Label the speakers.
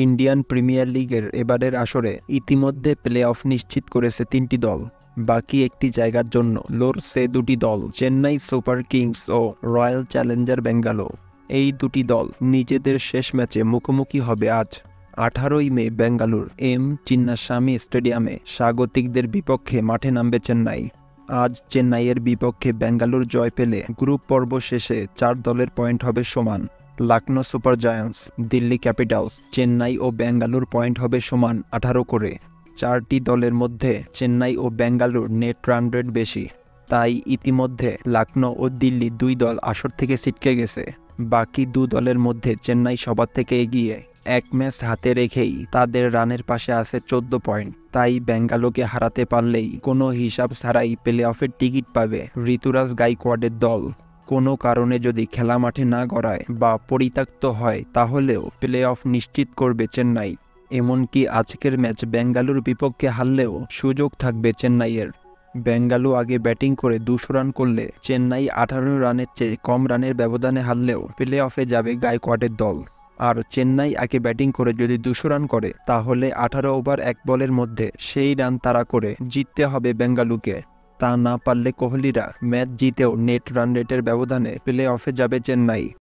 Speaker 1: Indian premier লিগের এবারের আসরে ইতিমধ্যে প্লে অফ নিশ্চিত করেছে 3টি দল। বাকি একটি জায়গার জন্য লড়ছে 2টি দল, চেন্নাই সুপার কিংস ও রয়্যাল চ্যালেঞ্জার বেঙ্গালোর। এই দুটি দল নিজেদের শেষ ম্যাচে মুখোমুখি হবে আজ 18ই মে বেঙ্গালুর চিন্নাস্বামী স্টেডিয়ামে স্বাগতিকদের বিপক্ষে মাঠে নামবে চেন্নাই। আজ চেন্নাইয়ের বিপক্ষে বেঙ্গালুর জয় পেলে গ্রুপ পর্ব শেষে 4 দলের পয়েন্ট হবে সমান। Lucknow super giants, Delhi capitals, Chennai ও বেঙ্গালুর পয়েন্ট হবে সমান 18 করে। 4টি দলের মধ্যে চেন্নাই ও বেঙ্গালুর নেট রান রেট বেশি, তাই ইতিমধ্যে লখনৌ ও দিল্লি 2 দল আসর থেকে ছিটকে গেছে। বাকি 2 দলের মধ্যে চেন্নাই সবার থেকে এগিয়ে, 1 ম্যাচ হাতে রেখেই তাদের রানের পাশে আছে 14 পয়েন্ট। তাই বেঙ্গালুরুকে হারাতে পারলেই কোনো হিসাব ছাড়াই প্লে অফের টিকিট পাবে ঋতুরাজ গাইকোয়াড়ের দল। কোনো কারণে যদি খেলা মাঠে না গড়ায় বা পরিত্যক্ত হয় তাহলেও প্লে অফ নিশ্চিত করবে চেন্নাই। এমনকি আজকের ম্যাচ বেঙ্গালুরুর বিপক্ষে হারলেও সুযোগ থাকবে চেন্নাইয়ের। বেঙ্গালুরু আগে ব্যাটিং করে 200 রান করলে চেন্নাই 18 রানের চেয়ে কম রানের ব্যবধানে হারলেও প্লে অফে যাবে গাইকোয়াড়ের দল। আর চেন্নাই আগে ব্যাটিং করে যদি 200 রান করে তাহলে 18 ওভার 1 বলের মধ্যে সেই রান তাড়া করে জিততে হবে বেঙ্গালুরুকে। তা না পারলে কোহলিরা ম্যাচ জিতেও নেট রান রেটের ব্যবধানে প্লে অফে যাবে চেন্নাই।